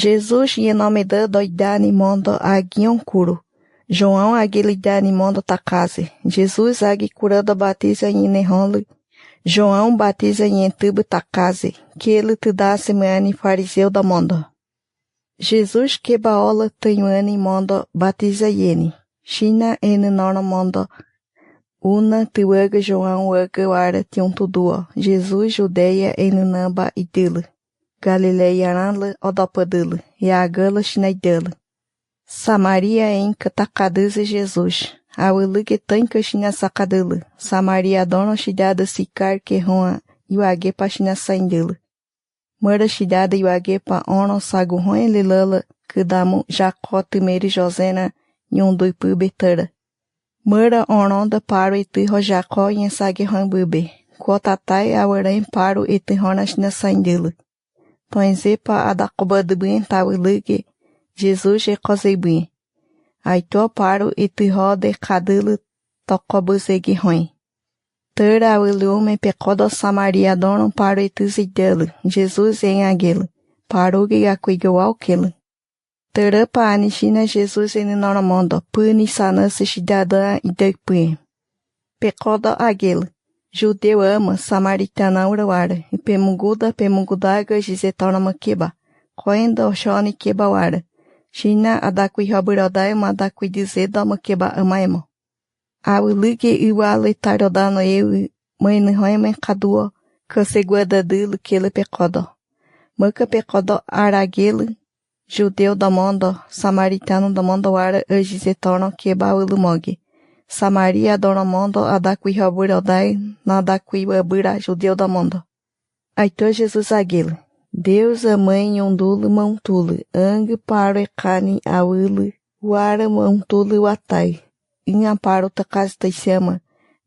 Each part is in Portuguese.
Jesus em nome da doidani mondo agion curo. João agilidani mondo takase. Jesus agi curando batiza em nehonle. João batiza em tubo takase. Que ele te dá semane fariseu da mondo. Jesus que baola tenhuani mondo batiza yeni. China en nono mondo. Una tuaga João uaga wara tion tudua. Jesus Judeia en namba idile. Galileia aranle odopadile. Yagala chinaidele. Samaria em catacadeze Jesus. Awilige tanka china sacadele. Samaria dona chidada sicar que roa. Yuage pa china saindele. Mara chidada yuage pa ono sagu roa lilala. Que damo Jacó temere Josena. Yondoi pu betara. Mara oronda paro eti ro Jacó em sage roa bube. Quotatai awarem paro eti rona china saindele. Toenzepa adacoba de bem tawilige. Jesus e cozebin. Aito paro iti rode cadele tocobusegi ruim. Tera awiliume pecodo Samaria dono paro iti zidele. Jesus em aguele. Parugi aquigo alquele. Tera pa anishina Jesus em noromondo. Puni sanase cidadã e deipin. Pecodo aguele. Judeu ama samaritana urawara. E pemungudaga gizetona maqueba. Coenda oshoni kebawara. China adakui haburodai madakui dizeda makeba amaemo. Awilige iwa letarodano eu mãe hoeme kadua kaseguada dele kele pecodo. Maka pecodo aragele judeu da mondo samaritano da mondo ara agizetorno keba ulumoge. Samaria dona mondo adakui haburodai nadakui abura judeu da mondo. Aito Jesus agele. Deus a mãe ondule mantule, ang paro ekani awile, wara mantule watai, inha paro takas taisema,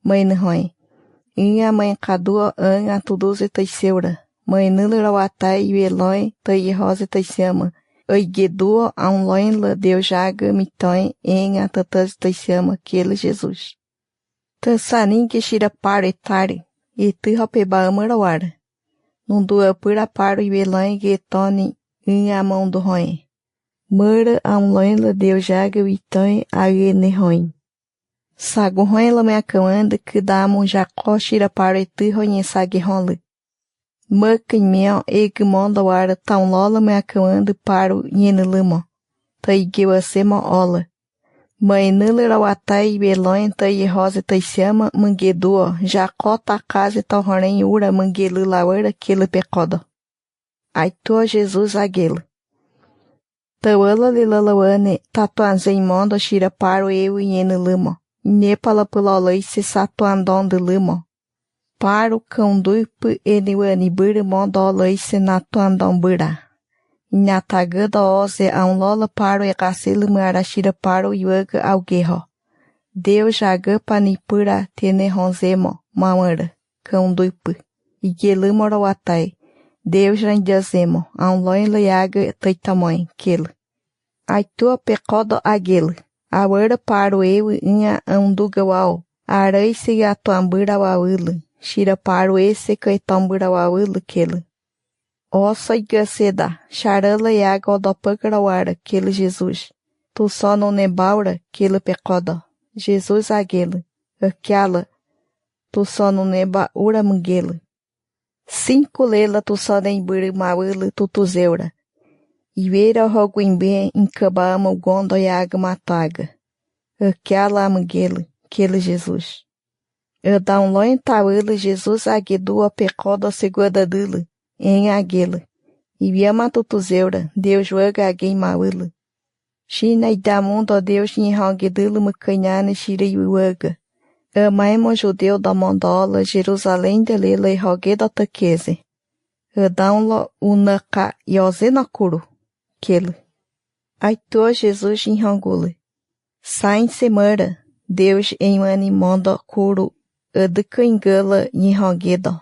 mãe nehoi, inha mãe kadua ang atuduze taiseura, mãe nule rawatai yueloi tairose taisema, oigedua loin la Deus jaga mitoi inha tatas taisema, kele Jesus. Tansanin que shira paro etare, e tu rapeba amarawara. Nundua pura paro e elan getoni em a mão do roin. Mura loin la Deus jaga vitõe a nehoin. Sago roin la me acamanda que damo Jacó shira para etu roin sag ronle. Muck mel eg mondo ara tão lola me acamanda paro yene limo. Taigeu a sema ola. Mãe nula rawatai beloin tai rosa taisama manguedua Jacó ta casa tal horem ura manguelu lauera kele pecoda. Aito Jesus agele. Tawala lilalawane tatuanze mondo shira paro eu yene limo. Nepala pulolai se satuandon de limo. Paro cão duipo eniwani bura mondo olai se natuandon bura. Inhatagada ose lola paro e gacele marashira paro yuaga alguerro. Deus jaga panipura tene ronzemo, mamara, cão duipo. Igelumora watai. Deus randiazemo, loin leaga taitamoi, kele. Aitua pecodo agele. Awara paro eu inha andugawao. Arai se atuambura wawile. Shira paro esse caetambura wawile kele. Ossa igaceda, charala e água do pagarawara, kele Jesus. Tu só não nebaura, kele pecoda. Jesus agele. Aquela, tu só não neba ura mungele. 5 lela tu só nem buri mawile tutuzeura. Iveira roguimbe incabama o gondo e água mataga. Aquela mungele, kele Jesus. Eu dá loin tawile Jesus agedua pecoda segunda dele. Em aguela, e viama tutuzeura, Deus waga agem mawila. China e da mundo Deus em hangedilo mucanhane shirei waga. Amaimo judeu da mondola, Jerusalém de lela e rogueda taqueze. Adãola unaka yozena kuru, kele. Aito Jesus em hangule. Sain semana, Deus em animondo kuru, adekangala em rogueda.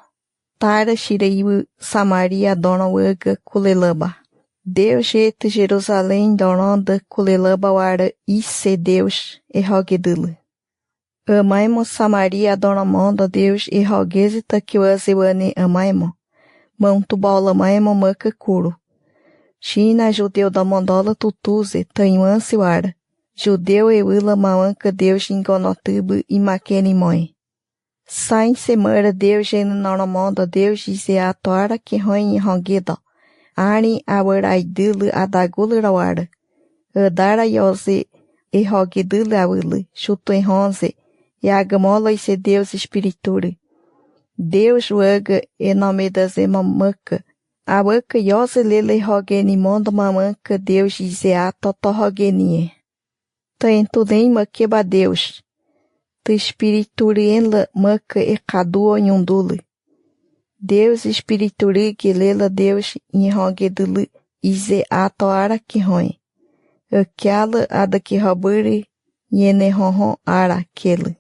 Tara shirei Samaria dona waga kulelaba. Deus et Jerusalém dononda kulelaba wara isse Deus e rogedule. Amaimo Samaria dona mondo Deus e rogezita que wazewane amaimo. Mão tu bola maimo maka kuro. China judeu da mondola tutuze, tanhuanse wara. Judeu euila mawanka Deus ingonotubu e maquenimoi. Sain semana Deus en noromondo Deus dize a toara que roin ronguedo. Ari awaraidulu adagulu rawara. Adara yose e rogidulu awulu, chuto em ronze, e agamola e se Deus espiritura. Deus waga e nome das emamaka. Awaka yose lele rogeni mondo mamanka Deus dize a toto rogenie. Taentulem makeba Deus. Tu espiriturien maka e kaduo nyundulu. Deus espirituri que lela Deus em rogedulu ize a toara que roin. Aquela ada que robure yene ronron ara aquele.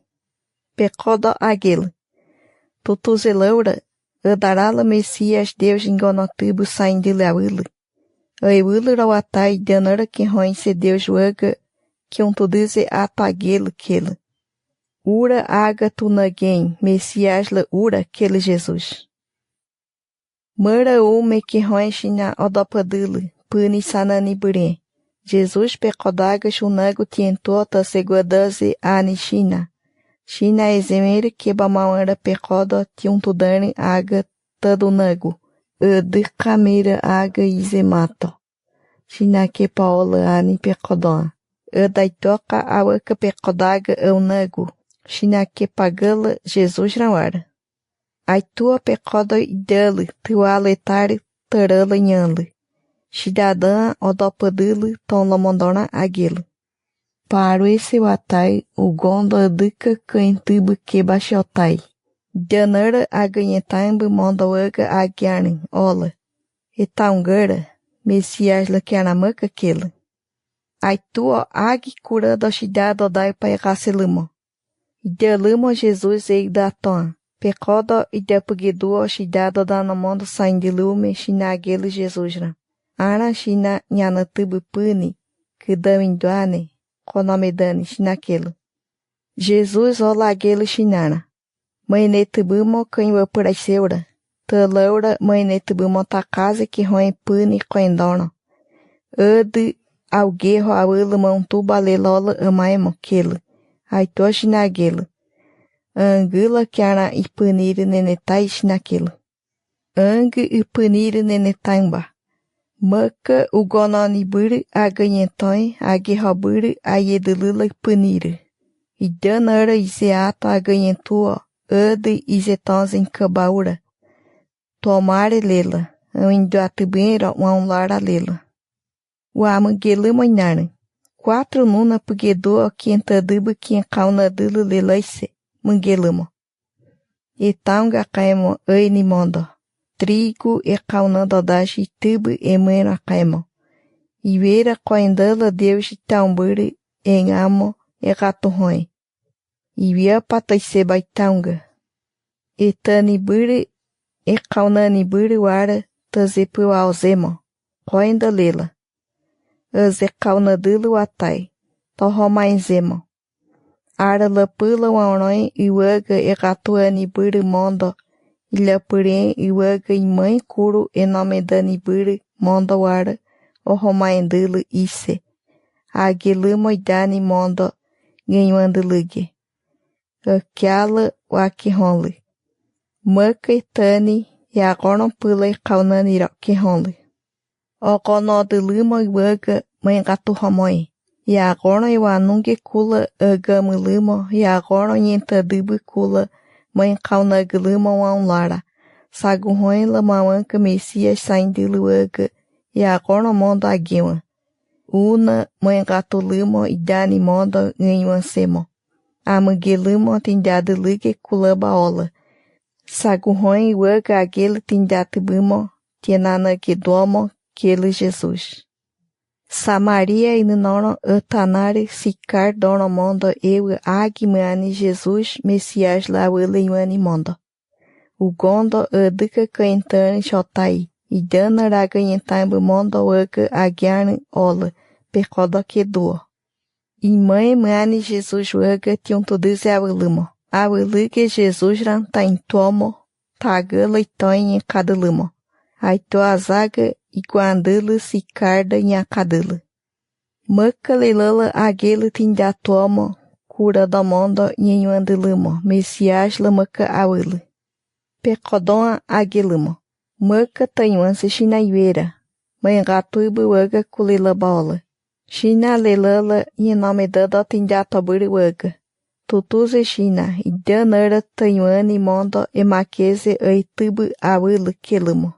Pecodo aquele. Tutuzelaura, adarala Messias Deus engonotubo saindo lawila. Aiwila rawatai danara que roin se Deus waga que tuduze ato aquele quele. Ura aga tunagem, Messias la ura aquele Jesus. Mara ume que roin china odopadulu, puni sanani burem. Jesus pecodaga chunago tientota seguadaze ani China. China ezemere que bamawara pecoda tiuntudane aga tadunago. De camera aga izemato. China que paola ani pecodon. Daitoka awaka pecodaga eunago. China que pagala Jesus rawara. Ai tua pecoda idale tualetare tarala nhanle. Cidadã odopadulu tom lamondona aguilo. Paro esse watai o gondo aduca cantubu que baixotai. Danara aganhetambu mondoaga agiarnin ola. Etaungara, Messias la kianamaka kele. Ai tua agi cura da cidade odai pai racelumo. Idelumo Jesus ei da ton. Pecoda idepugidu cidade da namondo saindilume chinagele Jesusra. Ara China nyanatubu puni, que daminduane, konomedane chinakelo. Jesus olagelo chinara. Mainetubumo canho puraseura. Talaura mainetubumo takase que roem puni coendono. Ade alguerro awelo montuba lelola amaemo kelo. Aito chinagelo. Angula kiara ipunire nenetai chinakelo. Ang ipunire nenetaimba. Maka ugononiburi aganhentõe aguerroburi ayedulula punire. Idanara iseato aganhentua ade isetons em cabaura. Tomare lela, induatubera lara lela. Uamangelu mainare. 4 nuna pugedo quentadubu quencaunadulu lelaise, mangelamo. Etaunga caemo ainimondo. Trigo e caunandodashi tubo e mena caimo. Iveira coendala Deus tamburi em amo e raturrõe. Ivia pataise baitaunga. E taniburi e caunaniburi wara tazepu alzemo. Coenda lela. Aze caunadulu atai. Torromaenzemo. Ara lapula waurõe iwaga e ratuaniburi mondo. Ilhapurém iwaga imãe curo enomedaniburi mondo wara o romaendulu isse. Agilu moidani mondo ganhandeluge. Aquela wakihonle. Maka etani e agora pula e kaunani rockihonle. Ogonodulu moiwaga mãe gato romoi. E agora eu anunge kula agamulumo e agora yentadubu kula mãe caunaguluma lara. Sagurroin la mawanka Messias saindiluaga e agora mondo aguima. Una mãe gatulumo e dani mondo ganhansemo. Amugelumo tindado ligue kulabaola. Sagurroin waga agele tindatubumo tienana gedomo kele Jesus. Samaria e noro atanare sicar dono mondo eu agimani Jesus Messias la wele mondo. O gondo aduca caentane chotai e dana raganhentambo mondo waga agiarne ola percoda que doa. E mãe mani Jesus waga tiam todos awelumo. Aweluge Jesus ran ta em tomo taga leitõe em cada lumo. Aito azaga iguandala sicarda nhacadala. Maka lelala agela tindatuamo, cura do mondo nhenhuandalamo, messias lamaka awala. Pecodon agelamo. Maka tanhuança chinaiuera. Manhatuba waga kulila bola. China lelala nhenomedada tindatuabura waga. Tutuze China, idanara tanhuani mondo emaqueze aituba awala kelamo.